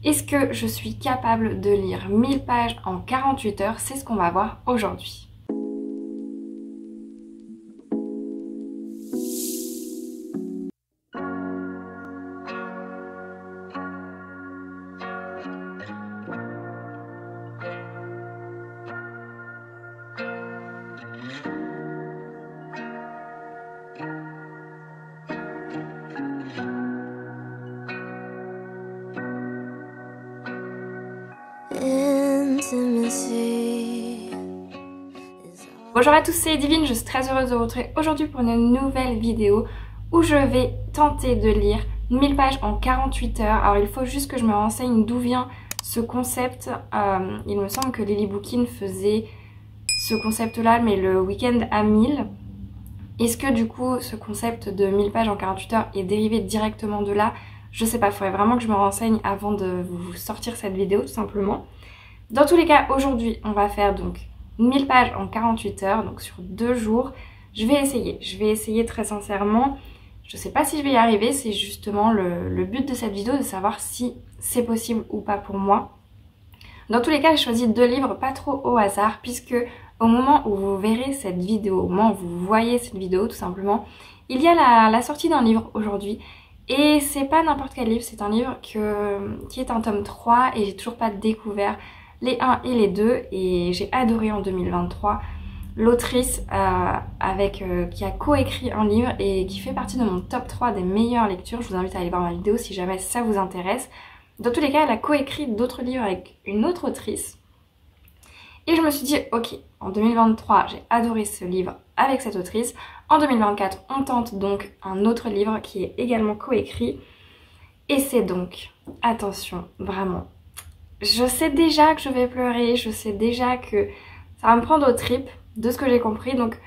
Est-ce que je suis capable de lire 1000 pages en 48 heures? C'est ce qu'on va voir aujourd'hui. Bonjour à tous, c'est Divine, je suis très heureuse de vous retrouver aujourd'hui pour une nouvelle vidéo où je vais tenter de lire 1000 pages en 48 heures. Alors il faut juste que je me renseigne d'où vient ce concept. Il me semble que Lily Bookin faisait ce concept-là, mais le week-end à 1000. Est-ce que du coup ce concept de 1000 pages en 48 heures est dérivé directement de là? Je sais pas, il faudrait vraiment que je me renseigne avant de vous sortir cette vidéo tout simplement. Dans tous les cas, aujourd'hui on va faire donc 1000 pages en 48 heures, donc sur 2 jours. Je vais essayer très sincèrement. Je sais pas si je vais y arriver, c'est justement le but de cette vidéo, de savoir si c'est possible ou pas pour moi. Dans tous les cas, j'ai choisi 2 livres, pas trop au hasard, puisque au moment où vous verrez cette vidéo, au moment où vous voyez cette vidéo tout simplement, il y a la sortie d'un livre aujourd'hui. Et c'est pas n'importe quel livre, c'est un livre qui est un tome 3 et j'ai toujours pas découvert les 1 et les 2 et j'ai adoré en 2023 l'autrice qui a coécrit un livre et qui fait partie de mon top 3 des meilleures lectures. Je vous invite à aller voir ma vidéo si jamais ça vous intéresse. Dans tous les cas, elle a coécrit d'autres livres avec une autre autrice. Et je me suis dit, ok, en 2023, j'ai adoré ce livre avec cette autrice. En 2024, on tente donc un autre livre qui est également coécrit. Et c'est donc, attention, vraiment, je sais déjà que je vais pleurer, je sais déjà que ça va me prendre aux tripes, de ce que j'ai compris. Donc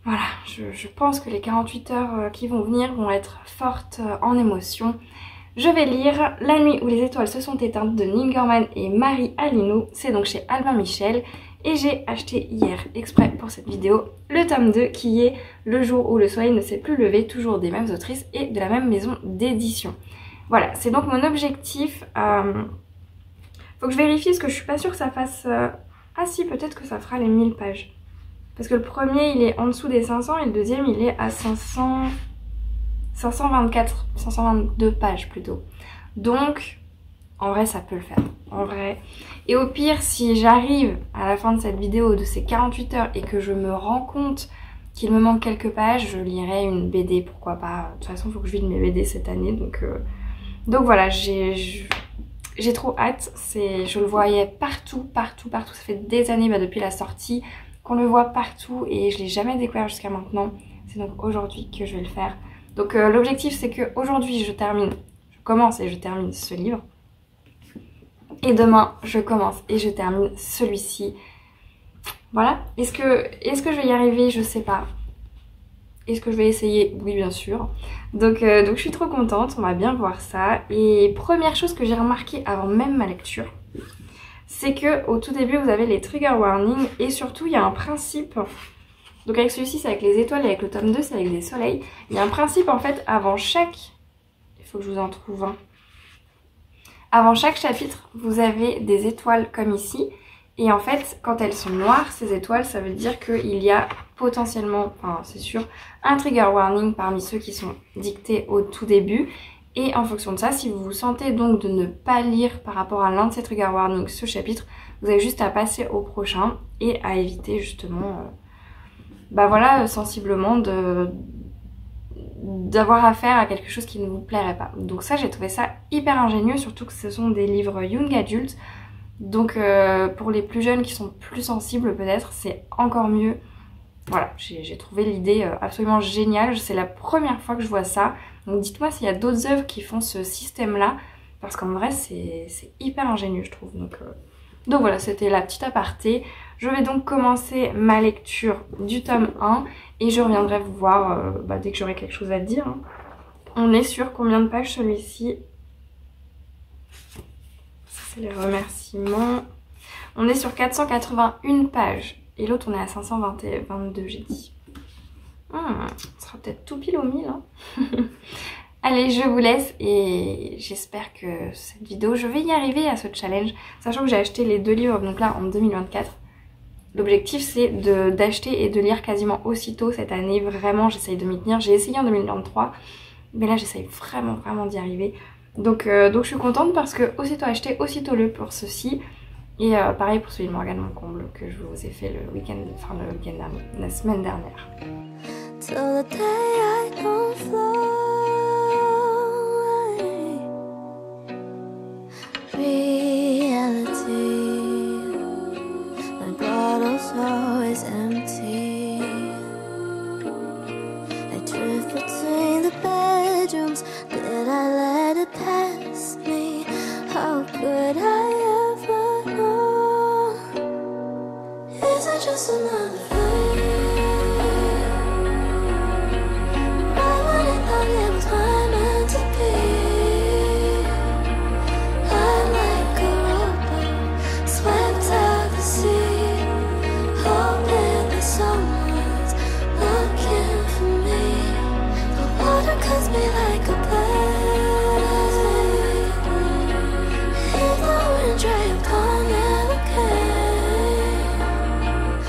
voilà, je pense que les 48 heures qui vont venir vont être fortes en émotions. Je vais lire La nuit où les étoiles se sont éteintes de Neil Gaiman et Marie Alino. C'est donc chez Albin Michel. Et j'ai acheté hier, exprès pour cette vidéo, le tome 2 qui est Le jour où le soleil ne s'est plus levé, toujours des mêmes autrices et de la même maison d'édition. Voilà, c'est donc mon objectif. Faut que je vérifie parce que je suis pas sûre que ça fasse... Ah si, peut-être que ça fera les 1000 pages. Parce que le premier il est en dessous des 500 et le deuxième il est à 522 pages plutôt. Donc en vrai ça peut le faire, en vrai. Et au pire, si j'arrive à la fin de cette vidéo de ces 48 heures et que je me rends compte qu'il me manque quelques pages, je lirai une BD, pourquoi pas. De toute façon il faut que je vide mes BD cette année, donc voilà, j'ai trop hâte. Je le voyais partout, ça fait des années depuis la sortie qu'on le voit partout et je l'ai jamais découvert jusqu'à maintenant. C'est donc aujourd'hui que je vais le faire. Donc l'objectif c'est que aujourd'hui je commence et je termine ce livre. Et demain je commence et je termine celui-ci. Voilà. Est-ce que je vais y arriver? Je sais pas. Est-ce que je vais essayer? Oui, bien sûr. Donc je suis trop contente, on va bien voir ça. Et première chose que j'ai remarqué avant même ma lecture, c'est que au tout début vous avez les trigger warnings et surtout il y a un principe. Donc avec celui-ci c'est avec les étoiles et avec le tome 2 c'est avec des soleils. Il y a un principe en fait avant chaque... Il faut que je vous en trouve un. Avant chaque chapitre vous avez des étoiles comme ici. Et en fait, quand elles sont noires, ces étoiles, ça veut dire qu'il y a potentiellement, enfin c'est sûr, un trigger warning parmi ceux qui sont dictés au tout début. Et en fonction de ça, si vous vous sentez donc de ne pas lire par rapport à l'un de ces trigger warnings ce chapitre, vous avez juste à passer au prochain et à éviter justement, voilà, sensiblement d'avoir affaire à quelque chose qui ne vous plairait pas. Donc ça, j'ai trouvé ça hyper ingénieux, surtout que ce sont des livres young adultes. Donc pour les plus jeunes qui sont plus sensibles peut-être, c'est encore mieux. Voilà, j'ai trouvé l'idée absolument géniale. C'est la première fois que je vois ça. Donc dites-moi s'il y a d'autres œuvres qui font ce système-là. Parce qu'en vrai, c'est hyper ingénieux, je trouve. Donc voilà, c'était la petite aparté. Je vais donc commencer ma lecture du tome 1. Et je reviendrai vous voir dès que j'aurai quelque chose à dire. On est sur combien de pages celui-ci? C'est les remerciements. On est sur 481 pages. Et l'autre, on est à 522, j'ai dit. Ça sera peut-être tout pile au 1000. Hein. Allez, je vous laisse et j'espère que cette vidéo, je vais y arriver à ce challenge, sachant que j'ai acheté les 2 livres donc là en 2024. L'objectif c'est d'acheter et de lire quasiment aussitôt cette année, vraiment j'essaye de m'y tenir. J'ai essayé en 2023, mais là j'essaye vraiment d'y arriver. Donc je suis contente parce que aussitôt acheté, aussitôt lu pour ceci. Et pareil pour celui de Morgane Moncomble que je vous ai fait le week-end dernier, la semaine dernière. Till the day I don't fly, reality, my bottle's always empty. I drift between the bedrooms, did I let it pass me? How could I ever know? Is it just another flame?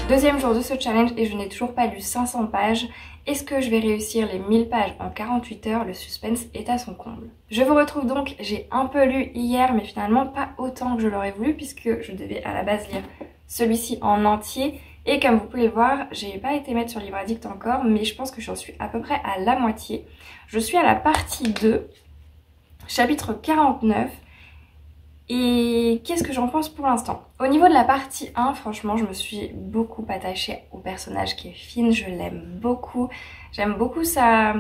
Deuxième jour de ce challenge et je n'ai toujours pas lu 500 pages. Est-ce que je vais réussir les 1000 pages en 48 heures? Le suspense est à son comble. Je vous retrouve donc, j'ai un peu lu hier mais finalement pas autant que je l'aurais voulu puisque je devais à la base lire celui-ci en entier. Et comme vous pouvez le voir, j'ai pas été mettre sur Livre Addict encore mais je pense que j'en suis à peu près à la moitié. Je suis à la partie 2, chapitre 49. Et qu'est-ce que j'en pense pour l'instant? Au niveau de la partie 1, franchement, je me suis beaucoup attachée au personnage qui est Finn. Je l'aime beaucoup. J'aime beaucoup sa...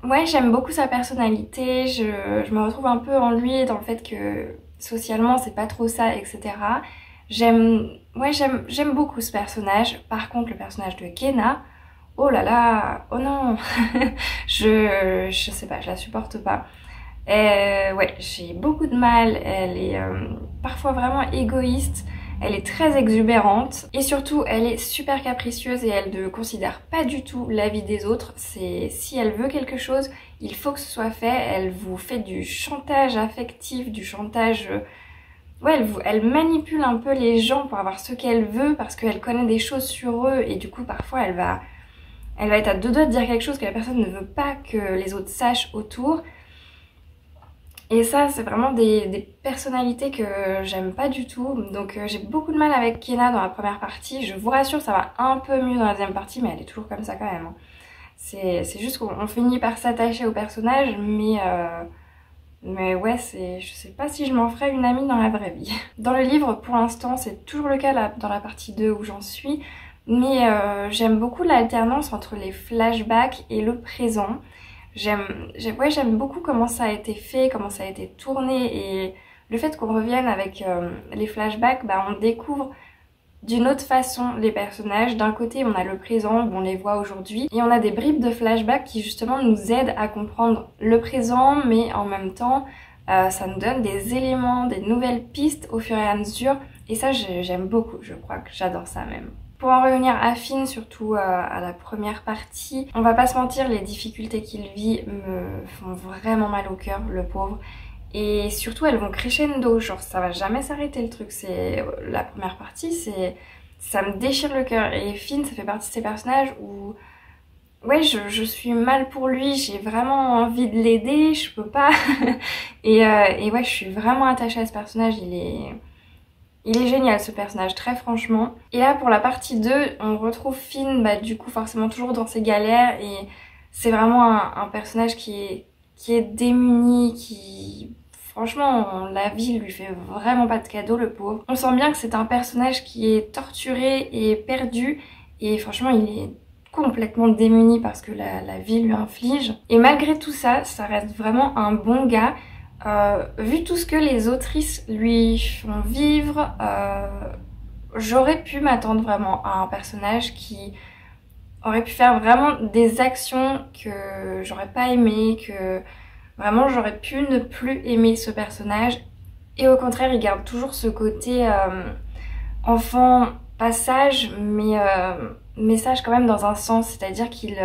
Ouais, j'aime beaucoup sa personnalité. Je me retrouve un peu en lui dans le fait que socialement, c'est pas trop ça, etc. J'aime beaucoup ce personnage. Par contre, le personnage de Kenna, oh là là, oh non je sais pas, je la supporte pas. Ouais, j'ai beaucoup de mal, elle est parfois vraiment égoïste, elle est très exubérante et surtout elle est super capricieuse et elle ne considère pas du tout l'avis des autres. Si elle veut quelque chose, il faut que ce soit fait. Elle vous fait du chantage affectif, du chantage... Ouais, elle manipule un peu les gens pour avoir ce qu'elle veut parce qu'elle connaît des choses sur eux et du coup parfois elle va être à deux doigts de dire quelque chose que la personne ne veut pas que les autres sachent autour. Et ça, c'est vraiment des personnalités que j'aime pas du tout. Donc j'ai beaucoup de mal avec Kenna dans la première partie. Je vous rassure, ça va un peu mieux dans la deuxième partie, mais elle est toujours comme ça quand même. C'est juste qu'on finit par s'attacher au personnage, mais ouais, je sais pas si je m'en ferais une amie dans la vraie vie. Dans le livre, pour l'instant, c'est toujours le cas dans la partie 2 où j'en suis. Mais j'aime beaucoup l'alternance entre les flashbacks et le présent. J'aime beaucoup comment ça a été fait, comment ça a été tourné et le fait qu'on revienne avec les flashbacks, bah, on découvre d'une autre façon les personnages. D'un côté on a le présent où on les voit aujourd'hui et on a des bribes de flashbacks qui justement nous aident à comprendre le présent mais en même temps ça nous donne des éléments, des nouvelles pistes au fur et à mesure et ça j'aime beaucoup, je crois que j'adore ça même. Pour en revenir à Finn, surtout à la première partie, on va pas se mentir, les difficultés qu'il vit me font vraiment mal au cœur, le pauvre. Et surtout elles vont crescendo, genre ça va jamais s'arrêter le truc. C'est la première partie, ça me déchire le cœur. Et Finn, ça fait partie de ces personnages où ouais, je suis mal pour lui, j'ai vraiment envie de l'aider, je peux pas. et ouais, je suis vraiment attachée à ce personnage, il est génial ce personnage, très franchement. Et là pour la partie 2, on retrouve Finn, bah du coup forcément toujours dans ses galères et c'est vraiment un personnage qui est démuni, qui... Franchement, la vie lui fait vraiment pas de cadeau, le pauvre. On sent bien que c'est un personnage qui est torturé et perdu et franchement il est complètement démuni parce que la vie lui inflige. Et malgré tout ça, ça reste vraiment un bon gars. Vu tout ce que les autrices lui font vivre, j'aurais pu m'attendre vraiment à un personnage qui aurait pu faire vraiment des actions que j'aurais pas aimé, que vraiment j'aurais pu ne plus aimer ce personnage. Et au contraire, il garde toujours ce côté enfant, pas sage, mais sage quand même dans un sens, c'est-à-dire qu'il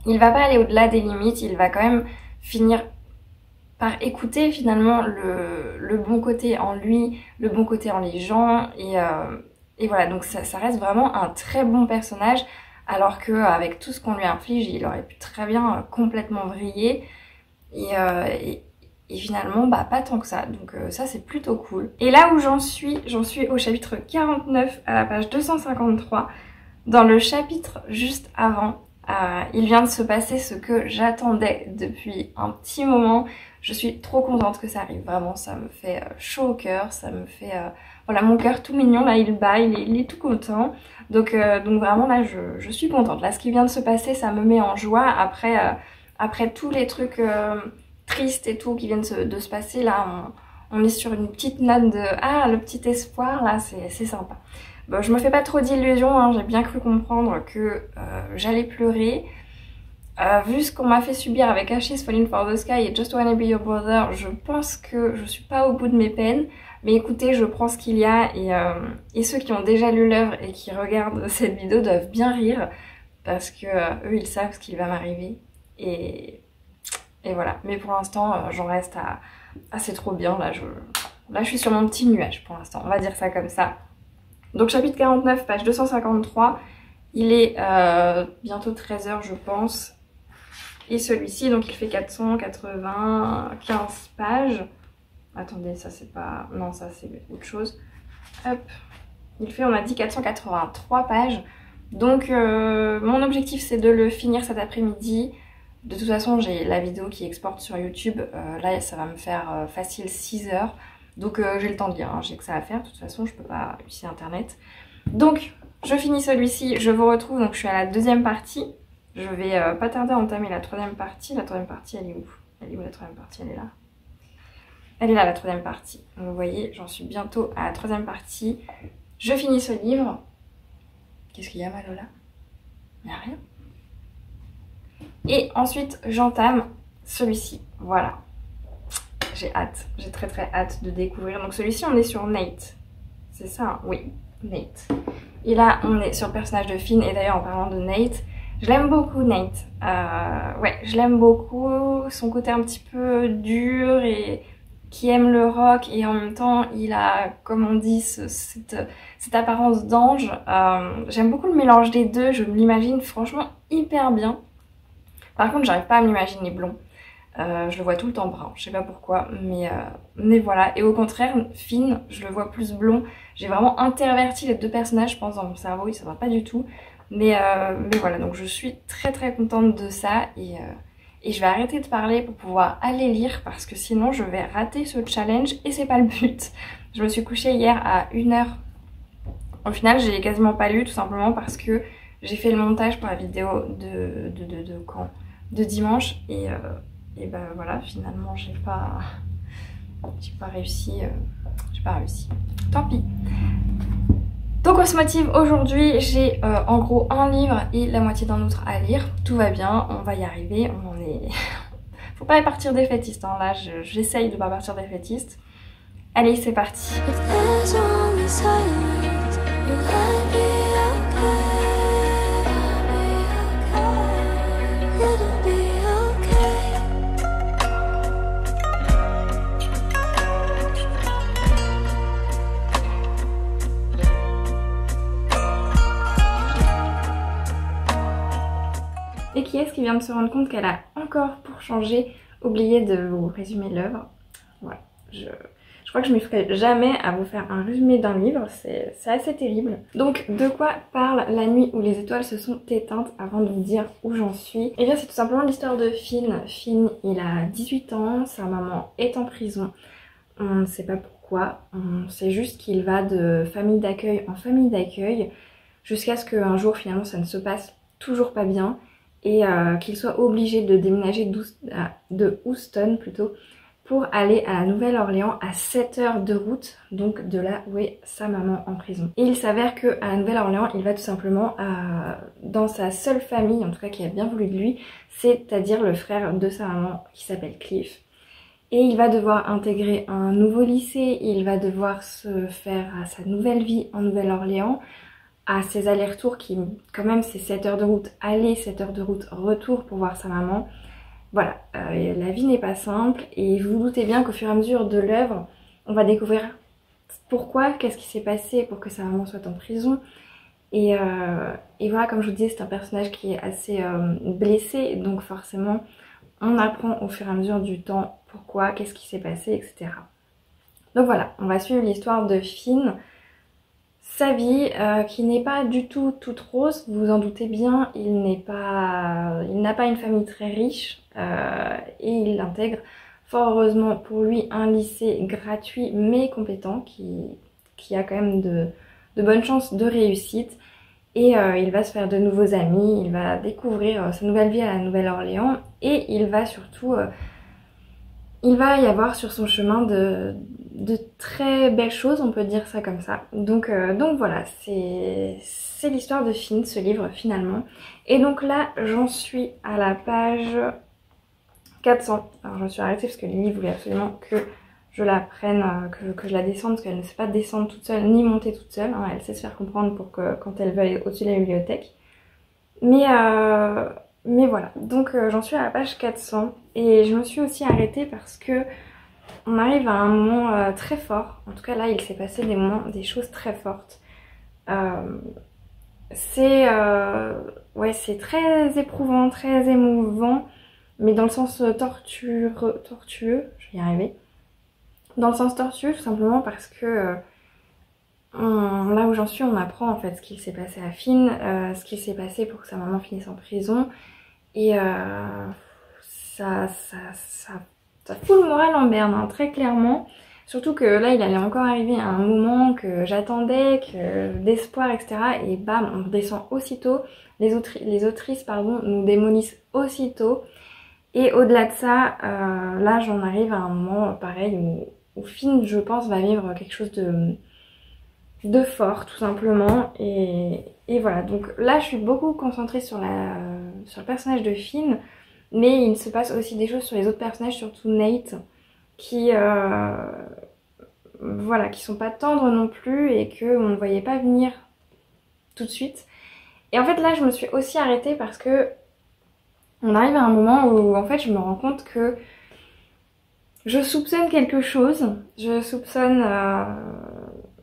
il va pas aller au-delà des limites, il va quand même finir par écouter finalement le bon côté en lui, le bon côté en les gens, et voilà, donc ça reste vraiment un très bon personnage, alors qu'avec tout ce qu'on lui inflige, il aurait pu très bien complètement vriller, et finalement bah pas tant que ça, donc ça c'est plutôt cool. Et là où j'en suis au chapitre 49 à la page 253, dans le chapitre juste avant, il vient de se passer ce que j'attendais depuis un petit moment. Je suis trop contente que ça arrive, vraiment ça me fait chaud au cœur, ça me fait... voilà, mon cœur tout mignon, là il bat, il est tout content. Donc vraiment là je suis contente. Là ce qui vient de se passer ça me met en joie après tous les trucs tristes et tout qui viennent de se passer. Là on est sur une petite note de ah le petit espoir là, c'est sympa. Bon, je me fais pas trop d'illusions, hein, j'ai bien cru comprendre que j'allais pleurer. Vu ce qu'on m'a fait subir avec Ashes Falling for the Sky et Just Wanna Be Your Brother, je pense que je suis pas au bout de mes peines. Mais écoutez, je prends ce qu'il y a, et ceux qui ont déjà lu l'œuvre et qui regardent cette vidéo doivent bien rire parce que eux ils savent ce qui va m'arriver, et voilà. Mais pour l'instant j'en reste à c'est trop bien, là je suis sur mon petit nuage pour l'instant, on va dire ça comme ça. Donc chapitre 49 page 253, il est bientôt 13h je pense. Et celui-ci, donc il fait 495 pages. Attendez, ça c'est pas... Non, ça c'est autre chose. Hop. Il fait, on a dit 483 pages. Donc mon objectif c'est de le finir cet après-midi. De toute façon, j'ai la vidéo qui exporte sur YouTube. Là, ça va me faire facile 6 heures. Donc j'ai le temps de lire, hein. J'ai que ça à faire. De toute façon, je peux pas utiliser internet. Donc, je finis celui-ci. Je vous retrouve, donc je suis à la deuxième partie. Je vais pas tarder à entamer la troisième partie. La troisième partie, elle est où? Elle est où la troisième partie? Elle est là. Elle est là, la troisième partie. Donc, vous voyez, j'en suis bientôt à la troisième partie. Je finis ce livre. Qu'est-ce qu'il y a, Malola? Il n'y a rien. Et ensuite, j'entame celui-ci. Voilà. J'ai hâte. J'ai très très hâte de découvrir. Donc celui-ci, on est sur Nate. C'est ça, hein? Oui, Nate. Et là, on est sur le personnage de Finn. Et d'ailleurs, en parlant de Nate... Je l'aime beaucoup Nate, ouais je l'aime beaucoup, son côté un petit peu dur et qui aime le rock, et en même temps il a, comme on dit, cette apparence d'ange. J'aime beaucoup le mélange des deux, je me l'imagine franchement hyper bien. Par contre j'arrive pas à m'imaginer blond, je le vois tout le temps brun, je sais pas pourquoi, mais voilà. Et au contraire, Finn, je le vois plus blond. J'ai vraiment interverti les deux personnages, je pense, dans mon cerveau, ça va pas du tout. Mais voilà, donc je suis très très contente de ça, et je vais arrêter de parler pour pouvoir aller lire parce que sinon je vais rater ce challenge et c'est pas le but. Je me suis couchée hier à 1h. Au final, j'ai quasiment pas lu, tout simplement parce que j'ai fait le montage pour la vidéo de dimanche, et ben voilà, finalement j'ai pas réussi, tant pis. Donc on se motive aujourd'hui, j'ai en gros un livre et la moitié d'un autre à lire. Tout va bien, on va y arriver, on en est... Faut pas partir défaitiste, hein. Là j'essaye de pas partir défaitiste. Allez, c'est parti. Et qui est-ce qui vient de se rendre compte qu'elle a encore, pour changer, oublié de vous résumer l'œuvre? Voilà, je crois que je ne m'y ferai jamais à vous faire un résumé d'un livre, c'est assez terrible. Donc de quoi parle La nuit où les étoiles se sont éteintes, avant de vous dire où j'en suis? Et bien c'est tout simplement l'histoire de Finn. Finn, il a 18 ans, sa maman est en prison. On ne sait pas pourquoi, on sait juste qu'il va de famille d'accueil en famille d'accueil, jusqu'à ce qu'un jour finalement ça ne se passe toujours pas bien, et qu'il soit obligé de déménager de Houston plutôt, pour aller à la Nouvelle-Orléans, à 7 heures de route, donc de là où est sa maman en prison. Et il s'avère qu'à la Nouvelle-Orléans, il va tout simplement dans sa seule famille, en tout cas qui a bien voulu de lui, c'est-à-dire le frère de sa maman qui s'appelle Cliff. Et il va devoir intégrer un nouveau lycée, il va devoir se faire à sa nouvelle vie en Nouvelle-Orléans. à ses allers-retours qui quand même c'est 7 heures de route aller, 7 heures de route retour pour voir sa maman. Voilà, la vie n'est pas simple et vous vous doutez bien qu'au fur et à mesure de l'œuvre, on va découvrir pourquoi, qu'est-ce qui s'est passé pour que sa maman soit en prison. Et voilà, comme je vous disais, c'est un personnage qui est assez blessé, donc forcément on apprend au fur et à mesure du temps pourquoi, qu'est-ce qui s'est passé, etc. Donc voilà, on va suivre l'histoire de Finn, sa vie qui n'est pas du tout toute rose, vous vous en doutez bien, il n'a pas une famille très riche et il intègre fort heureusement pour lui un lycée gratuit mais compétent qui a quand même de bonnes chances de réussite. Et il va se faire de nouveaux amis, il va découvrir sa nouvelle vie à la Nouvelle-Orléans et il va surtout, il va y avoir sur son chemin de très belles choses, on peut dire ça comme ça. Donc voilà, c'est l'histoire de Finn, ce livre finalement. Et donc là, j'en suis à la page 400. Alors je me suis arrêtée parce que Lily voulait absolument que je la prenne, que je la descende, parce qu'elle ne sait pas descendre toute seule, ni monter toute seule. Hein. Elle sait se faire comprendre pour que quand elle veut aller au-dessus de la bibliothèque. Mais voilà, donc j'en suis à la page 400. Et je me suis aussi arrêtée parce que on arrive à un moment très fort. En tout cas là, il s'est passé des choses très fortes. Ouais, c'est très éprouvant, très émouvant, mais dans le sens tortueux, je vais y arriver. Dans le sens tortueux, tout simplement parce que là où j'en suis, on apprend en fait ce qu'il s'est passé à Finn, ce qu'il s'est passé pour que sa maman finisse en prison. Et ça fout le moral en berne, hein, très clairement. Surtout que là, il allait encore arriver à un moment que j'attendais, d'espoir, etc. Et bam, on redescend aussitôt. Les autrices pardon, nous démolissent aussitôt. Et au-delà de ça, là, j'en arrive à un moment pareil où Finn, je pense, va vivre quelque chose de fort, tout simplement. Et voilà, donc là, je suis beaucoup concentrée sur le personnage de Finn, mais il se passe aussi des choses sur les autres personnages, surtout Nate, qui voilà, qui sont pas tendres non plus et qu'on ne voyait pas venir tout de suite. Et en fait, là, je me suis aussi arrêtée parce que on arrive à un moment où, en fait, je me rends compte que je soupçonne quelque chose, je soupçonne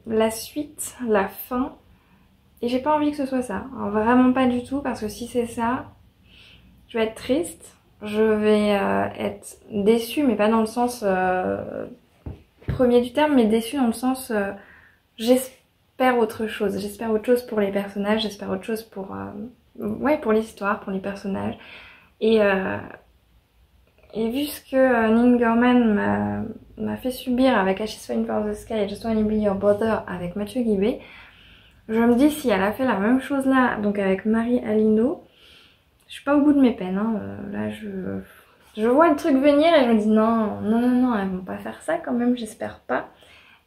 la suite, la fin, et j'ai pas envie que ce soit ça. Alors, vraiment pas du tout, parce que si c'est ça, je vais être triste, je vais être déçue, mais pas dans le sens premier du terme, mais déçue dans le sens j'espère autre chose. J'espère autre chose pour les personnages, j'espère autre chose pour l'histoire, pour les personnages. Et vu ce que Neil Gaiman m'a fait subir avec Ashes Falling from the Sky et Just Wanna Be Your Brother avec Mathieu Guibé, je me dis si elle a fait la même chose là, donc avec Marie Alino, je suis pas au bout de mes peines. Hein. Là, je vois le truc venir et je me dis non, elles vont pas faire ça quand même, j'espère pas.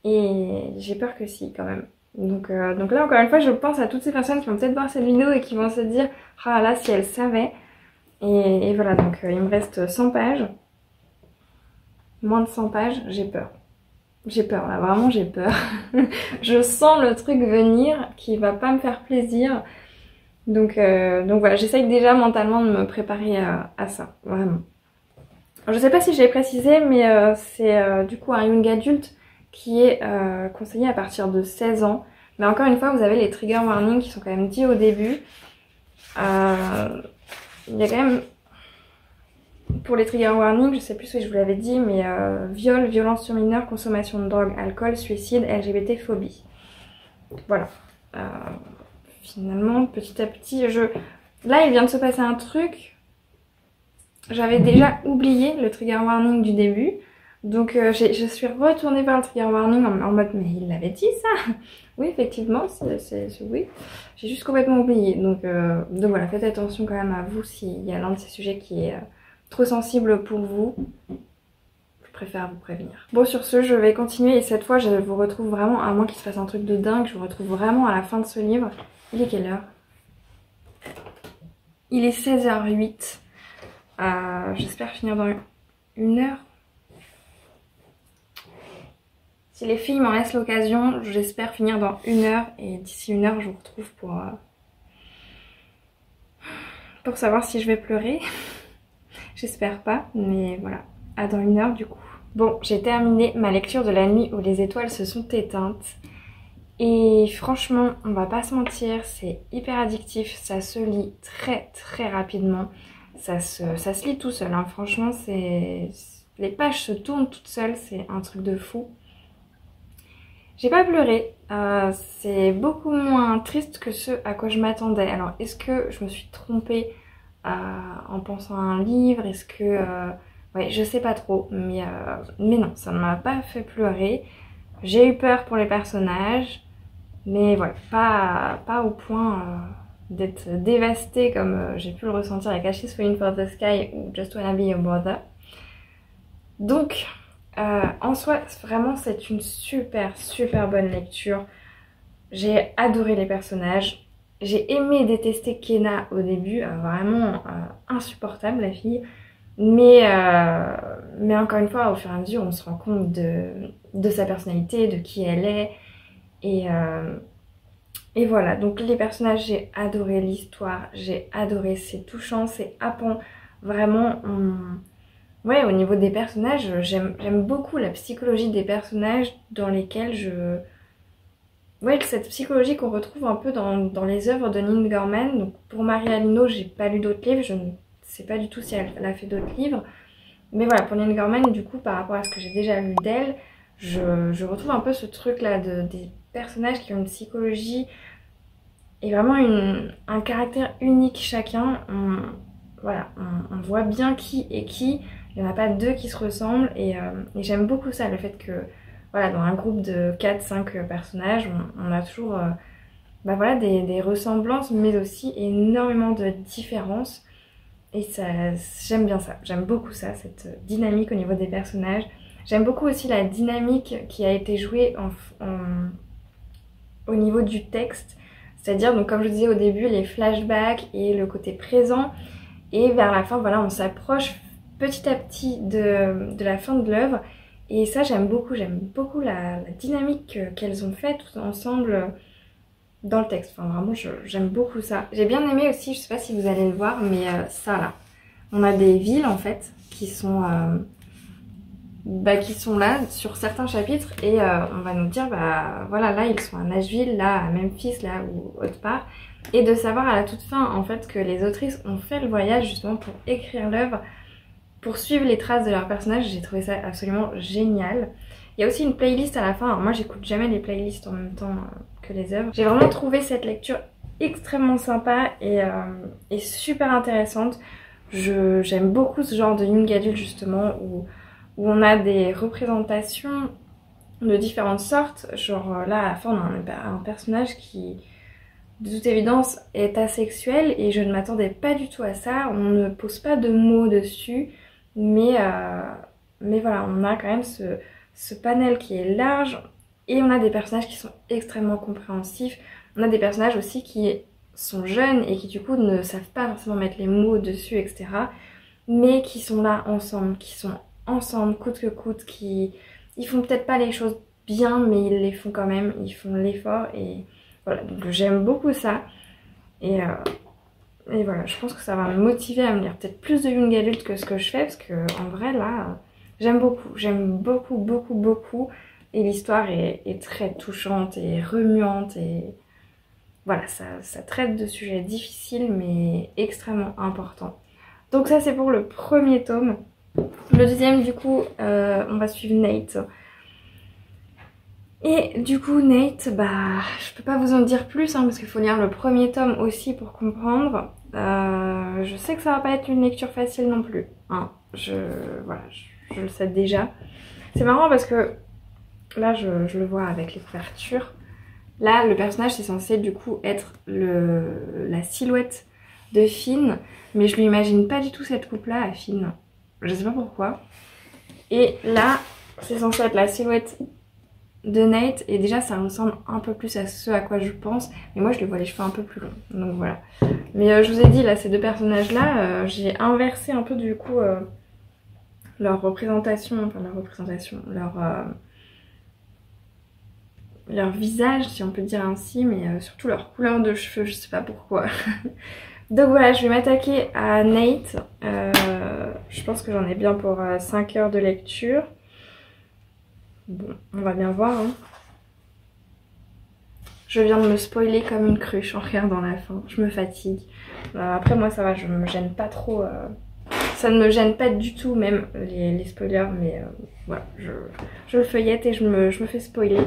Et j'ai peur que si quand même. Donc là, encore une fois, je pense à toutes ces personnes qui vont peut-être voir cette vidéo et qui vont se dire « Ah là, si elles savaient ». Et voilà, donc il me reste 100 pages. Moins de 100 pages, j'ai peur. J'ai peur, là, vraiment j'ai peur. Je sens le truc venir qui va pas me faire plaisir. Donc voilà, j'essaye déjà mentalement de me préparer à ça, vraiment. Alors, je sais pas si je l'ai précisé, mais c'est du coup un young adulte qui est conseillé à partir de 16 ans. Mais encore une fois, vous avez les trigger warnings qui sont quand même dits au début. Il y a quand même, pour les trigger warnings, je sais plus si je vous l'avais dit, mais viol, violence sur mineurs, consommation de drogue, alcool, suicide, LGBT, phobie. Voilà. Finalement, petit à petit, là il vient de se passer un truc. J'avais déjà oublié le trigger warning du début. Donc je suis retournée vers le trigger warning en mode mais il l'avait dit ça. Oui effectivement, oui. J'ai juste complètement oublié. Donc voilà, faites attention quand même à vous s'il y a l'un de ces sujets qui est trop sensible pour vous. Je préfère vous prévenir. Bon sur ce, je vais continuer et cette fois je vous retrouve vraiment, à moins qu'il se passe un truc de dingue, je vous retrouve vraiment à la fin de ce livre. Il est quelle heure? Il est 16h08. J'espère finir dans 1 heure. Si les filles m'en laissent l'occasion, j'espère finir dans 1 heure et d'ici 1 heure je vous retrouve pour savoir si je vais pleurer. J'espère pas, mais voilà, à dans 1 heure du coup. Bon, j'ai terminé ma lecture de la nuit où les étoiles se sont éteintes. Et franchement, on va pas se mentir, c'est hyper addictif, ça se lit très très rapidement. Ça se lit tout seul, hein. Franchement, les pages se tournent toutes seules, c'est un truc de fou. J'ai pas pleuré, c'est beaucoup moins triste que ce à quoi je m'attendais. Alors, est-ce que je me suis trompée en pensant à un livre? Est-ce que... ouais, je sais pas trop, mais non, ça ne m'a pas fait pleurer. J'ai eu peur pour les personnages, mais voilà, pas au point d'être dévastée comme j'ai pu le ressentir avec Ashes Falling for the Sky ou Just Wanna Be Your Brother. Donc, en soi, vraiment, c'est une super bonne lecture. J'ai adoré les personnages. J'ai aimé détester Kenna au début, vraiment insupportable la fille. Mais encore une fois, au fur et à mesure, on se rend compte de sa personnalité, de qui elle est. Et voilà, donc les personnages, j'ai adoré l'histoire, j'ai adoré, c'est touchant, c'est happant. Vraiment, ouais, au niveau des personnages, j'aime beaucoup la psychologie des personnages dans lesquels ouais, cette psychologie qu'on retrouve un peu dans les œuvres de Neil Gaiman. Donc pour Maria Lino, j'ai pas lu d'autres livres, je ne sais pas du tout si elle a fait d'autres livres. Mais voilà, pour Neil Gaiman, du coup, par rapport à ce que j'ai déjà lu d'elle, je retrouve un peu ce truc-là des personnages qui ont une psychologie et vraiment un caractère unique chacun. Voilà, on voit bien qui est qui. Il n'y en a pas deux qui se ressemblent et j'aime beaucoup ça, le fait que voilà, dans un groupe de 4-5 personnages, on a toujours bah voilà, des ressemblances mais aussi énormément de différences. Et j'aime bien ça, j'aime beaucoup ça, cette dynamique au niveau des personnages. J'aime beaucoup aussi la dynamique qui a été jouée au niveau du texte. C'est-à-dire, donc comme je disais au début, les flashbacks et le côté présent. Et vers la fin, voilà, on s'approche petit à petit de la fin de l'œuvre. Et ça, j'aime beaucoup la dynamique qu'elles ont faite tout ensemble dans le texte. Enfin, vraiment, j'aime beaucoup ça. J'ai bien aimé aussi, je sais pas si vous allez le voir, mais ça là. On a des villes en fait qui sont là sur certains chapitres et on va nous dire bah voilà, là ils sont à Nashville, là à Memphis, là ou autre part. Et de savoir à la toute fin en fait que les autrices ont fait le voyage justement pour écrire l'œuvre, pour suivre les traces de leurs personnages. J'ai trouvé ça absolument génial. Il y a aussi une playlist à la fin. Alors moi j'écoute jamais les playlists en même temps que les œuvres. J'ai vraiment trouvé cette lecture extrêmement sympa et super intéressante. J'aime beaucoup ce genre de young adult justement où on a des représentations de différentes sortes. Genre là à la fin on a un personnage qui de toute évidence est asexuel et je ne m'attendais pas du tout à ça. On ne pose pas de mots dessus mais voilà, on a quand même ce panel qui est large et on a des personnages qui sont extrêmement compréhensifs. On a des personnages aussi qui sont jeunes et qui du coup ne savent pas forcément mettre les mots dessus, etc. Mais qui sont là ensemble, qui sont ensemble coûte que coûte, ils font peut-être pas les choses bien mais ils les font quand même, ils font l'effort et voilà, donc j'aime beaucoup ça et voilà, je pense que ça va me motiver à me lire peut-être plus de young adult que ce que je fais parce que en vrai là j'aime beaucoup et l'histoire est très touchante et remuante et voilà, ça traite de sujets difficiles mais extrêmement importants. Donc ça c'est pour le premier tome. Le deuxième du coup on va suivre Nate. Et du coup Nate, bah je peux pas vous en dire plus hein, parce qu'il faut lire le premier tome aussi pour comprendre. Je sais que ça va pas être une lecture facile non plus. Hein. Voilà, je le sais déjà. C'est marrant parce que là je le vois avec les couvertures. Là le personnage c'est censé du coup être la silhouette de Finn. Mais je lui imagine pas du tout cette coupe là à Finn. Je sais pas pourquoi. Et là c'est censé être la silhouette de Nate et déjà ça ressemble un peu plus à ce à quoi je pense, mais moi je le vois les cheveux un peu plus longs, donc voilà. Mais je vous ai dit là, ces deux personnages là, j'ai inversé un peu du coup leur représentation, leur visage, si on peut dire ainsi, mais surtout leur couleur de cheveux, je sais pas pourquoi. Donc voilà, je vais m'attaquer à Nate. Je pense que j'en ai bien pour 5 heures de lecture. Bon, on va bien voir. Hein. Je viens de me spoiler comme une cruche en regardant la fin. Je me fatigue. Après moi ça va, je me gêne pas trop. Ça ne me gêne pas du tout même les spoilers. Mais voilà, je le feuillette et je me fais spoiler.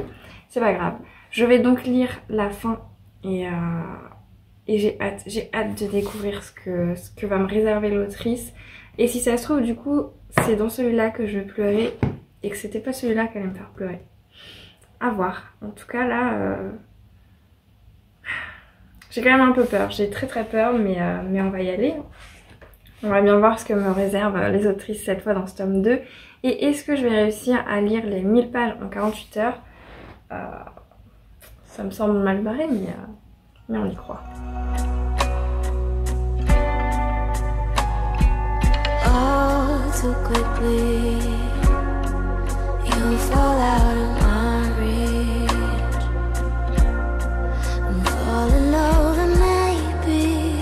C'est pas grave. Je vais donc lire la fin et j'ai hâte de découvrir ce que va me réserver l'autrice. Et si ça se trouve du coup c'est dans celui-là que je vais pleurer et que c'était pas celui-là qui allait me faire pleurer. À voir. En tout cas là... j'ai quand même un peu peur, j'ai très peur, mais on va y aller. On va bien voir ce que me réservent les autrices cette fois dans ce tome 2. Et est-ce que je vais réussir à lire les 1000 pages en 48 heures Ça me semble mal barré, mais on y croit. Oh, too quickly, you fall out of my reach. I'm falling over maybe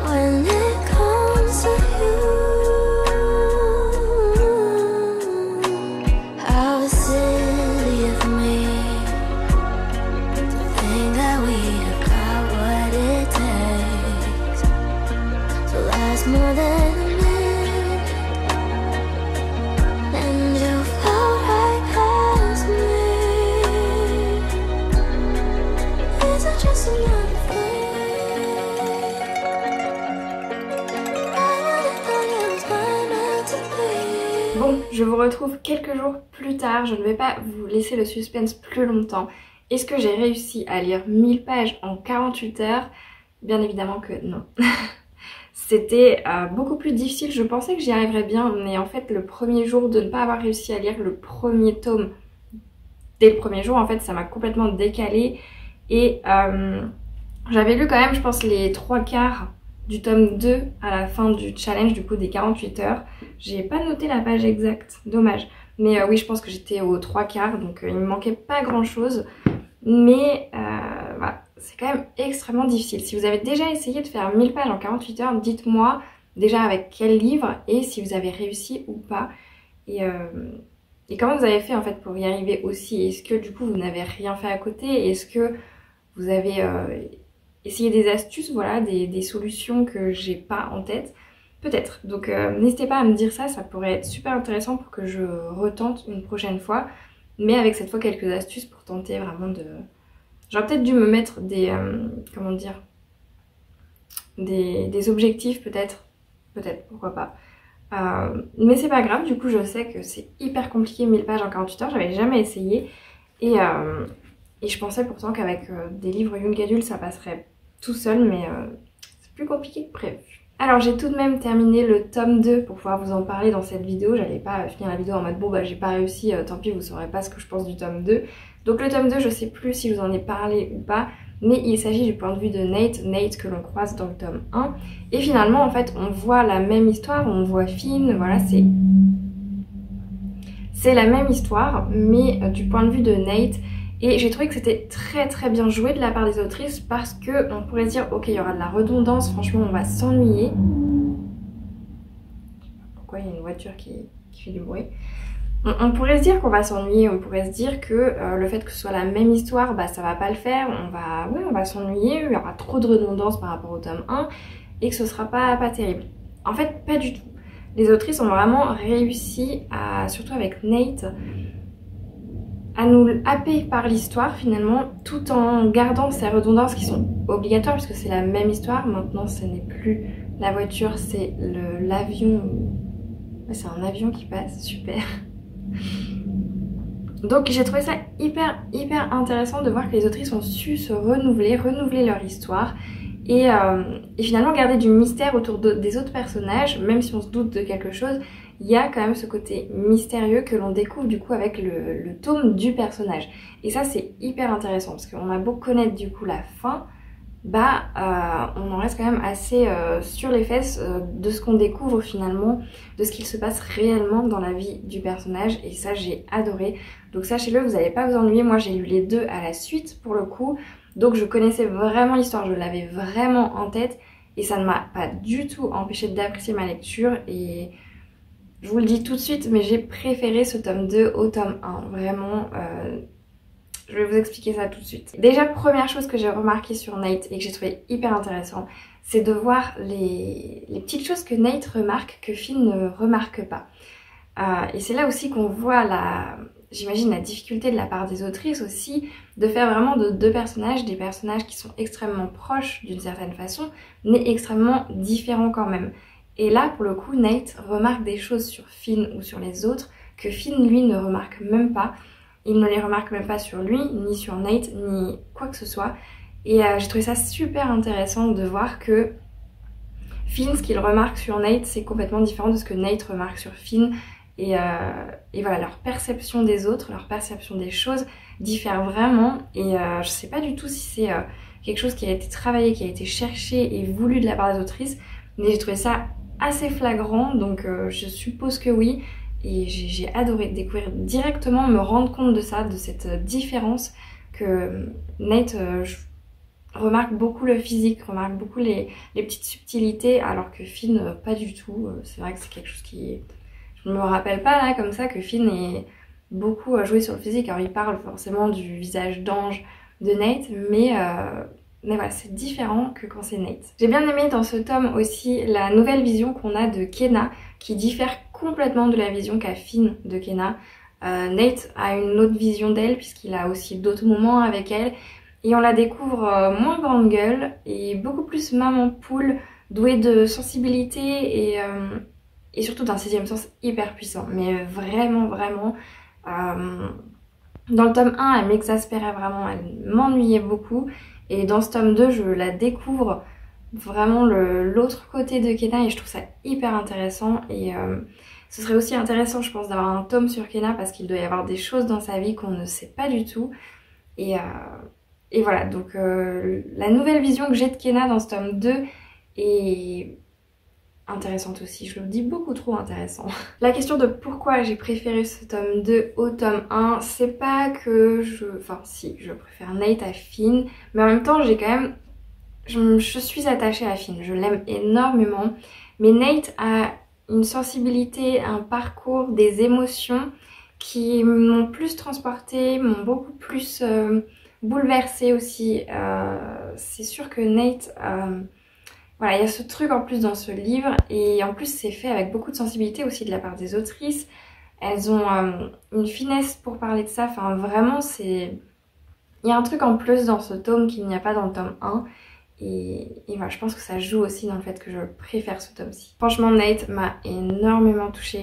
when it comes to you. How silly of me to think that we have got what it takes to last more than a minute, and you float right past me. Is it just another thing? I really thought it was meant to be. Bon, je vous retrouve quelques jours plus tard. Je ne vais pas vous laisser le suspense plus longtemps. Est-ce que j'ai réussi à lire 1000 pages en 48 heures? Bien évidemment que non. C'était beaucoup plus difficile, je pensais que j'y arriverais bien, mais en fait le premier jour de ne pas avoir réussi à lire le premier tome dès le premier jour, en fait ça m'a complètement décalée et j'avais lu quand même je pense les 3/4 du tome 2 à la fin du challenge du coup des 48 heures. J'ai pas noté la page exacte, dommage, mais oui je pense que j'étais aux 3/4 donc il me manquait pas grand chose, mais voilà. C'est quand même extrêmement difficile. Si vous avez déjà essayé de faire 1000 pages en 48 heures, dites-moi déjà avec quel livre et si vous avez réussi ou pas. Et comment vous avez fait en fait pour y arriver aussi? Est-ce que du coup vous n'avez rien fait à côté? Est-ce que vous avez essayé des astuces, voilà, des solutions que j'ai pas en tête? Peut-être. Donc n'hésitez pas à me dire ça, ça pourrait être super intéressant pour que je retente une prochaine fois. Mais avec cette fois quelques astuces pour tenter vraiment de... J'aurais peut-être dû me mettre des, comment dire, des objectifs peut-être, pourquoi pas. Mais c'est pas grave, du coup je sais que c'est hyper compliqué 1000 pages en 48 heures, j'avais jamais essayé. Et je pensais pourtant qu'avec des livres young adult ça passerait tout seul, mais c'est plus compliqué que prévu. Alors j'ai tout de même terminé le tome 2 pour pouvoir vous en parler dans cette vidéo. J'allais pas finir la vidéo en mode bon bah j'ai pas réussi, tant pis vous saurez pas ce que je pense du tome 2. Donc le tome 2 je sais plus si je vous en ai parlé ou pas, mais il s'agit du point de vue de Nate que l'on croise dans le tome 1. Et finalement en fait on voit la même histoire, on voit Finn, voilà c'est la même histoire mais du point de vue de Nate. Et j'ai trouvé que c'était très bien joué de la part des autrices parce que on pourrait se dire ok il y aura de la redondance, franchement on va s'ennuyer. Pourquoi il y a une voiture qui fait du bruit? On pourrait se dire qu'on va s'ennuyer, on pourrait se dire que le fait que ce soit la même histoire, bah ça va pas le faire, on va s'ennuyer, il y aura trop de redondance par rapport au tome 1 et que ce sera pas terrible. En fait pas du tout. Les autrices ont vraiment réussi à, surtout avec Nate, à nous happer par l'histoire finalement tout en gardant ces redondances qui sont obligatoires puisque c'est la même histoire. Maintenant ce n'est plus la voiture, c'est l'avion. C'est un avion qui passe, super. Donc j'ai trouvé ça hyper intéressant de voir que les autrices ont su se renouveler leur histoire et finalement garder du mystère autour des autres personnages, même si on se doute de quelque chose. Il y a quand même ce côté mystérieux que l'on découvre du coup avec le tome du personnage. Et ça c'est hyper intéressant parce qu'on a beau connaître du coup la fin, on en reste quand même assez sur les fesses de ce qu'on découvre finalement, de ce qu'il se passe réellement dans la vie du personnage, et ça j'ai adoré. Donc sachez-le, vous n'allez pas vous ennuyer, moi j'ai lu les deux à la suite pour le coup, donc je connaissais vraiment l'histoire, je l'avais vraiment en tête, et ça ne m'a pas du tout empêché d'apprécier ma lecture, et je vous le dis tout de suite, mais j'ai préféré ce tome 2 au tome 1, vraiment. Je vais vous expliquer ça tout de suite. Déjà, première chose que j'ai remarqué sur Nate et que j'ai trouvé hyper intéressant, c'est de voir les petites choses que Nate remarque, que Finn ne remarque pas. Et c'est là aussi qu'on voit j'imagine la difficulté de la part des autrices aussi, de faire vraiment de deux personnages, des personnages qui sont extrêmement proches d'une certaine façon, mais extrêmement différents quand même. Et là, pour le coup, Nate remarque des choses sur Finn ou sur les autres que Finn, lui, ne remarque même pas. Il ne les remarque même pas sur lui, ni sur Nate, ni quoi que ce soit. Et j'ai trouvé ça super intéressant de voir que Finn, ce qu'il remarque sur Nate, c'est complètement différent de ce que Nate remarque sur Finn. Et voilà, leur perception des autres, leur perception des choses diffère vraiment. Et je sais pas du tout si c'est quelque chose qui a été travaillé, qui a été cherché et voulu de la part des autrices. Mais j'ai trouvé ça assez flagrant, donc je suppose que oui. Et j'ai adoré découvrir directement, me rendre compte de ça, de cette différence que Nate remarque beaucoup le physique, remarque beaucoup les petites subtilités, alors que Finn pas du tout. C'est vrai que c'est quelque chose qui... Je ne me rappelle pas là comme ça que Finn ait beaucoup joué sur le physique. Alors il parle forcément du visage d'ange de Nate, mais voilà, c'est différent que quand c'est Nate. J'ai bien aimé dans ce tome aussi la nouvelle vision qu'on a de Kenna, qui diffère complètement de la vision qu'a Finn de Kenna. Nate a une autre vision d'elle puisqu'il a aussi d'autres moments avec elle, et on la découvre moins grande gueule et beaucoup plus maman poule, douée de sensibilité et surtout d'un sixième sens hyper puissant. Mais vraiment, vraiment, dans le tome 1 elle m'exaspérait vraiment, elle m'ennuyait beaucoup, et dans ce tome 2 je la découvre vraiment l'autre côté de Kenna, et je trouve ça hyper intéressant. Et ce serait aussi intéressant, je pense, d'avoir un tome sur Kenna, parce qu'il doit y avoir des choses dans sa vie qu'on ne sait pas du tout. Et voilà, donc la nouvelle vision que j'ai de Kenna dans ce tome 2 est intéressante aussi, je le dis beaucoup trop intéressant. La question de pourquoi j'ai préféré ce tome 2 au tome 1, c'est pas que enfin si, je préfère Nate à Finn, mais en même temps j'ai quand même... Je suis attachée à Finn, je l'aime énormément, mais Nate a une sensibilité, un parcours, des émotions qui m'ont plus transportée, m'ont beaucoup plus bouleversée aussi. C'est sûr que Nate, voilà, il y a ce truc en plus dans ce livre, et en plus c'est fait avec beaucoup de sensibilité aussi de la part des autrices. Elles ont une finesse pour parler de ça, enfin vraiment c'est... Il y a un truc en plus dans ce tome qu'il n'y a pas dans le tome 1. Et voilà, je pense que ça joue aussi dans le fait que je préfère ce tome-ci. Franchement, Nate m'a énormément touchée.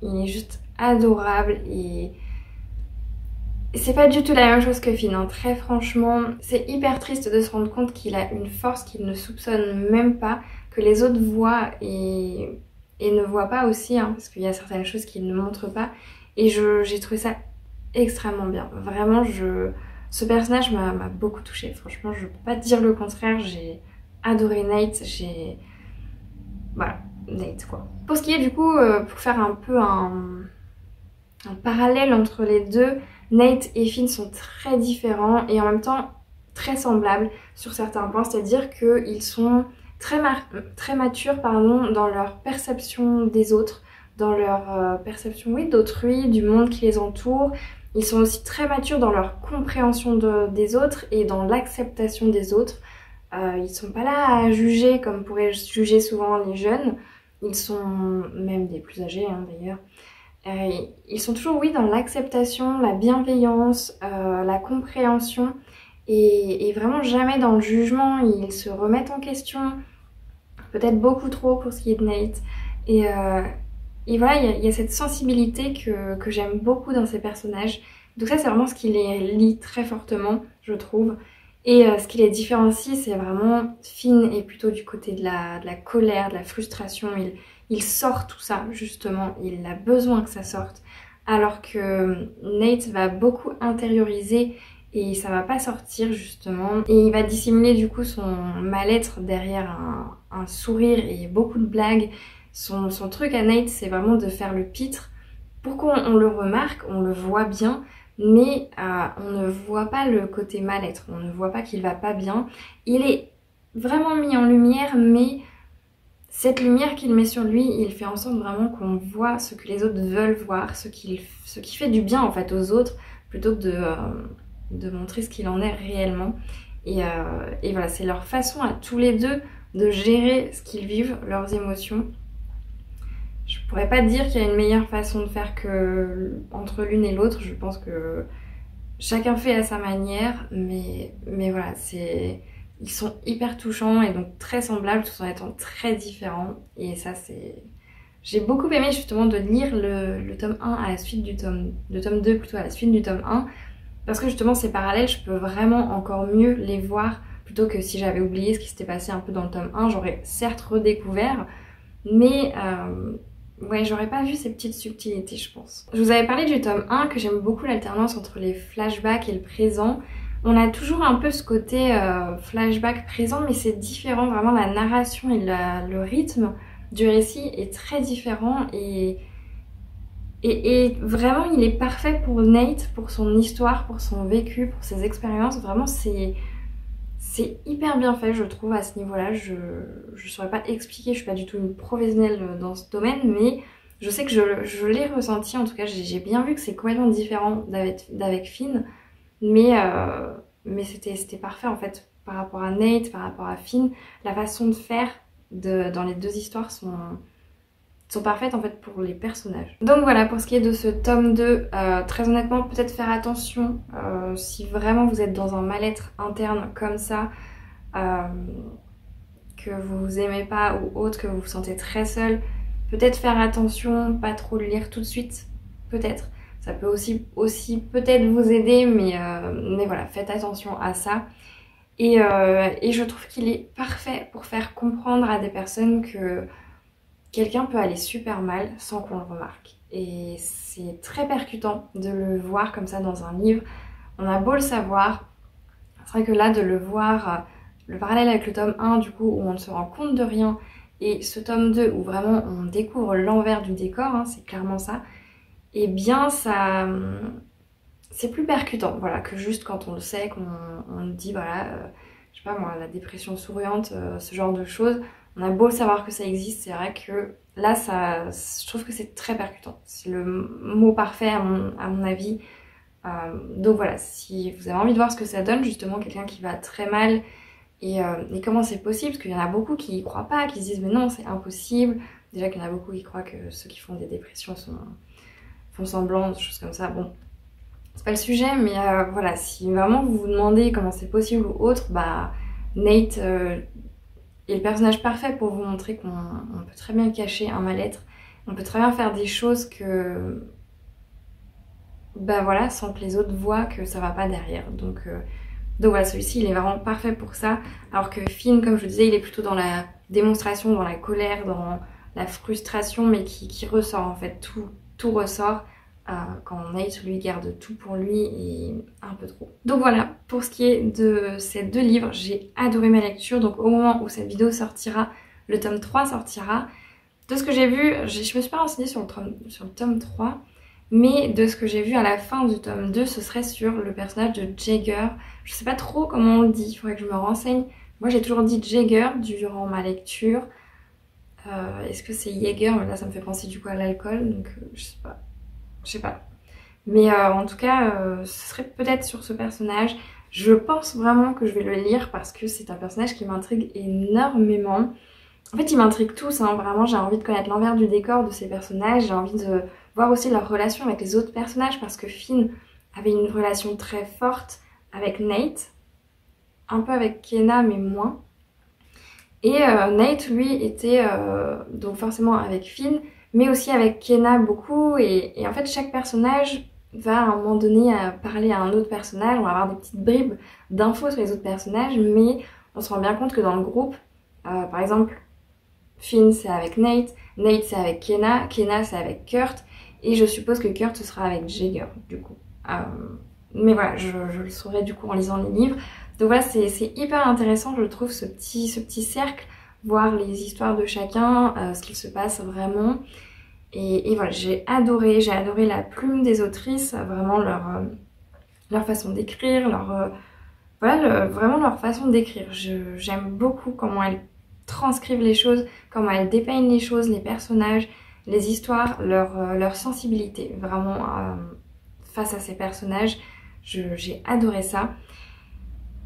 Il est juste adorable, et c'est pas du tout la même chose que Finn, hein. Très franchement, c'est hyper triste de se rendre compte qu'il a une force qu'il ne soupçonne même pas, que les autres voient et ne voient pas aussi, hein, parce qu'il y a certaines choses qu'il ne montre pas. Et j'ai trouvé ça extrêmement bien. Vraiment, ce personnage m'a beaucoup touchée, franchement je peux pas dire le contraire, j'ai adoré Nate, voilà, Nate quoi. Pour ce qui est du coup, pour faire un peu un parallèle entre les deux, Nate et Finn sont très différents et en même temps très semblables sur certains points, c'est-à-dire qu'ils sont très matures dans leur perception des autres, dans leur perception d'autrui, du monde qui les entoure. Ils sont aussi très matures dans leur compréhension des autres et dans l'acceptation des autres. Ils sont pas là à juger comme pourraient juger souvent les jeunes. Ils sont même des plus âgés hein, d'ailleurs. Ils sont toujours oui dans l'acceptation, la bienveillance, la compréhension et vraiment jamais dans le jugement. Ils se remettent en question, peut-être beaucoup trop pour ce qui est de Nate. Et voilà, il y a cette sensibilité que j'aime beaucoup dans ces personnages. Donc ça, c'est vraiment ce qui les lie très fortement, je trouve. Et ce qui les différencie, c'est vraiment Finn est plutôt du côté de la colère, de la frustration. Il sort tout ça, justement. Il a besoin que ça sorte. Alors que Nate va beaucoup intérioriser et ça va pas sortir justement. Et il va dissimuler du coup son mal-être derrière un sourire et beaucoup de blagues. Son truc à Nate, c'est vraiment de faire le pitre pour qu'on le remarque, on le voit bien, mais on ne voit pas le côté mal-être, on ne voit pas qu'il va pas bien. Il est vraiment mis en lumière, mais cette lumière qu'il met sur lui, il fait en sorte vraiment qu'on voit ce que les autres veulent voir, ce qui fait du bien en fait aux autres, plutôt que de montrer ce qu'il en est réellement. Et voilà, c'est leur façon à tous les deux de gérer ce qu'ils vivent, leurs émotions. Je pourrais pas dire qu'il y a une meilleure façon de faire que entre l'une et l'autre. Je pense que chacun fait à sa manière, mais voilà, ils sont hyper touchants et donc très semblables tout en étant très différents. Et ça, j'ai beaucoup aimé justement de lire le tome 1 à la suite du tome 2 plutôt à la suite du tome 1, parce que justement ces parallèles, je peux vraiment encore mieux les voir, plutôt que si j'avais oublié ce qui s'était passé un peu dans le tome 1, j'aurais certes redécouvert, mais ouais, j'aurais pas vu ces petites subtilités, je pense. Je vous avais parlé du tome 1, que j'aime beaucoup l'alternance entre les flashbacks et le présent. On a toujours un peu ce côté flashback présent, mais c'est différent, vraiment la narration et le rythme du récit est très différent et vraiment il est parfait pour Nate, pour son histoire, pour son vécu, pour ses expériences. Vraiment c'est hyper bien fait, je trouve, à ce niveau-là. Je saurais pas expliquer, je suis pas du tout une professionnelle dans ce domaine, mais je sais que je l'ai ressenti. En tout cas, j'ai bien vu que c'est complètement différent d'avec Finn, mais c'était parfait en fait par rapport à Nate, par rapport à Finn. La façon de faire dans les deux histoires sont parfaites en fait pour les personnages. Donc voilà pour ce qui est de ce tome 2, très honnêtement peut-être faire attention si vraiment vous êtes dans un mal-être interne comme ça, que vous aimez pas ou autre, que vous vous sentez très seul, peut-être faire attention, pas trop le lire tout de suite, peut-être. Ça peut aussi peut-être vous aider, mais voilà, faites attention à ça. Et je trouve qu'il est parfait pour faire comprendre à des personnes que quelqu'un peut aller super mal sans qu'on le remarque. Et c'est très percutant de le voir comme ça dans un livre. On a beau le savoir, c'est vrai que là de le voir, le parallèle avec le tome 1 du coup où on ne se rend compte de rien, et ce tome 2 où vraiment on découvre l'envers du décor, hein, c'est clairement ça, et bien ça... c'est plus percutant, voilà, que juste quand on le sait, qu'on dit, voilà, je sais pas moi, la dépression souriante, ce genre de choses. On a beau savoir que ça existe, c'est vrai que là, je trouve que c'est très percutant. C'est le mot parfait à mon avis. Donc voilà, si vous avez envie de voir ce que ça donne, justement, quelqu'un qui va très mal et comment c'est possible, parce qu'il y en a beaucoup qui y croient pas, qui se disent mais non, c'est impossible. Déjà qu'il y en a beaucoup qui croient que ceux qui font des dépressions font semblant, des choses comme ça. Bon, c'est pas le sujet, mais voilà, si vraiment vous vous demandez comment c'est possible ou autre, bah Nate est le personnage parfait pour vous montrer qu'on peut très bien cacher un mal-être, on peut très bien faire des choses que bah voilà, sans que les autres voient que ça va pas derrière. Donc voilà, celui-ci il est vraiment parfait pour ça, alors que Finn, comme je le disais, il est plutôt dans la démonstration, dans la colère, dans la frustration, mais qui ressort en fait, tout ressort. Quand Nate lui garde tout pour lui et un peu trop. Donc voilà, pour ce qui est de ces deux livres, j'ai adoré ma lecture. Donc au moment où cette vidéo sortira, le tome 3 sortira. De ce que j'ai vu, je me suis pas renseignée sur le tome 3, mais de ce que j'ai vu à la fin du tome 2, ce serait sur le personnage de Jagger. Je sais pas trop comment on le dit, il faudrait que je me renseigne. Moi j'ai toujours dit Jagger durant ma lecture. Est-ce que c'est Jäger? Mais là ça me fait penser du coup à l'alcool, donc je sais pas. Mais en tout cas, ce serait peut-être sur ce personnage. Je pense vraiment que je vais le lire parce que c'est un personnage qui m'intrigue énormément. En fait, ils m'intriguent tous, hein. Vraiment, j'ai envie de connaître l'envers du décor de ces personnages. J'ai envie de voir aussi leur relation avec les autres personnages parce que Finn avait une relation très forte avec Nate. Un peu avec Kenna, mais moins. Et Nate, lui, était donc forcément avec Finn, mais aussi avec Kenna beaucoup, et en fait chaque personnage va à un moment donné parler à un autre personnage, on va avoir des petites bribes d'infos sur les autres personnages, mais on se rend bien compte que dans le groupe, par exemple, Finn c'est avec Nate c'est avec Kenna c'est avec Kurt, et je suppose que Kurt ce sera avec Jagger du coup. Mais voilà, je le saurai du coup en lisant les livres. Donc voilà, c'est hyper intéressant, je trouve, ce petit cercle, voir les histoires de chacun, ce qu'il se passe vraiment. Et voilà, j'ai adoré la plume des autrices, vraiment leur façon d'écrire, voilà, vraiment leur façon d'écrire. J'aime beaucoup comment elles transcrivent les choses, comment elles dépeignent les choses, les personnages, les histoires, leur sensibilité, vraiment face à ces personnages. J'ai adoré ça.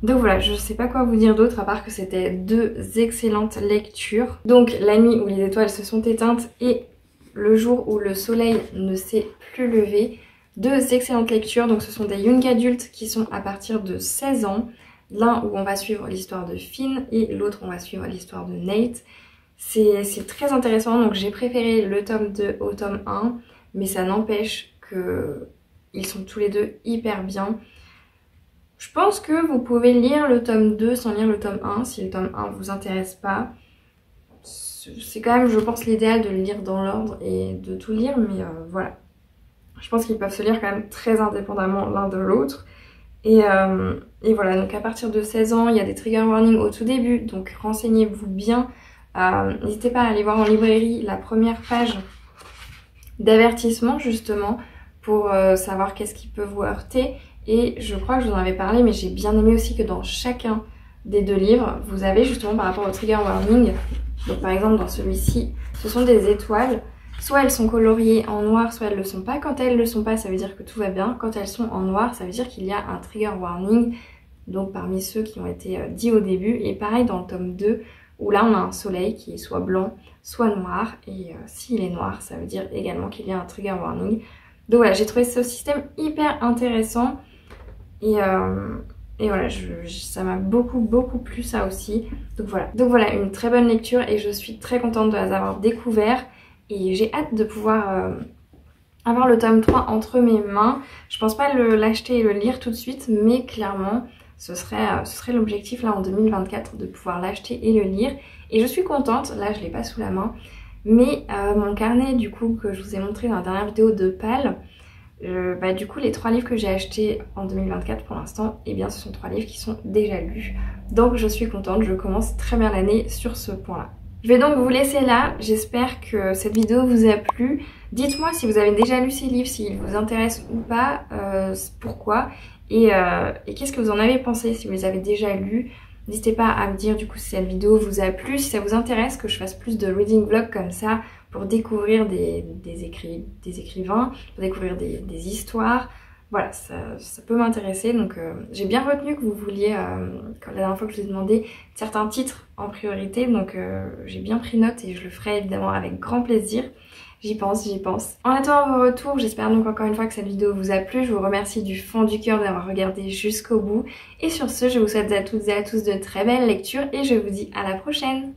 Donc voilà, je sais pas quoi vous dire d'autre à part que c'était 2 excellentes lectures. Donc la nuit où les étoiles se sont éteintes et le jour où le soleil ne s'est plus levé. 2 excellentes lectures, donc ce sont des young adultes qui sont à partir de 16 ans. L'un où on va suivre l'histoire de Finn et l'autre on va suivre l'histoire de Nate. C'est très intéressant, donc j'ai préféré le tome 2 au tome 1, mais ça n'empêche qu'ils sont tous les deux hyper bien. Je pense que vous pouvez lire le tome 2 sans lire le tome 1 si le tome 1 vous intéresse pas. C'est quand même, je pense, l'idéal de le lire dans l'ordre et de tout lire, mais voilà. Je pense qu'ils peuvent se lire quand même très indépendamment l'un de l'autre. Et voilà, donc à partir de 16 ans, il y a des trigger warnings au tout début, donc renseignez-vous bien. N'hésitez pas à aller voir en librairie la première page d'avertissement justement pour savoir qu'est-ce qui peut vous heurter. Et je crois que je vous en avais parlé, mais j'ai bien aimé aussi que dans chacun des 2 livres, vous avez justement par rapport au trigger warning, donc par exemple dans celui-ci, ce sont des étoiles, soit elles sont coloriées en noir, soit elles le sont pas. Quand elles le sont pas, ça veut dire que tout va bien. Quand elles sont en noir, ça veut dire qu'il y a un trigger warning, donc parmi ceux qui ont été dits au début. Et pareil dans le tome 2, où là on a un soleil qui est soit blanc, soit noir, et s'il est noir, ça veut dire également qu'il y a un trigger warning. Donc voilà, j'ai trouvé ce système hyper intéressant. Et voilà, ça m'a beaucoup plu ça aussi. Donc voilà, une très bonne lecture et je suis très contente de les avoir découverts. Et j'ai hâte de pouvoir avoir le tome 3 entre mes mains. Je pense pas l'acheter et le lire tout de suite, mais clairement, ce serait l'objectif là en 2024 de pouvoir l'acheter et le lire. Et je suis contente, là je l'ai pas sous la main, mais mon carnet du coup que je vous ai montré dans la dernière vidéo de Pal, du coup les 3 livres que j'ai achetés en 2024 pour l'instant, et bien ce sont 3 livres qui sont déjà lus. Donc je suis contente, je commence très bien l'année sur ce point là. Je vais donc vous laisser là, j'espère que cette vidéo vous a plu. Dites-moi si vous avez déjà lu ces livres, s'ils vous intéressent ou pas, pourquoi, et qu'est-ce que vous en avez pensé si vous les avez déjà lus. N'hésitez pas à me dire du coup si cette vidéo vous a plu, si ça vous intéresse que je fasse plus de reading vlog comme ça pour découvrir des écrivains, pour découvrir des histoires. Voilà, ça peut m'intéresser. Donc j'ai bien retenu que vous vouliez, la dernière fois que je vous ai demandé, certains titres en priorité. Donc j'ai bien pris note et je le ferai évidemment avec grand plaisir. J'y pense. En attendant vos retours, j'espère donc encore une fois que cette vidéo vous a plu. Je vous remercie du fond du cœur d'avoir regardé jusqu'au bout. Et sur ce, je vous souhaite à toutes et à tous de très belles lectures et je vous dis à la prochaine.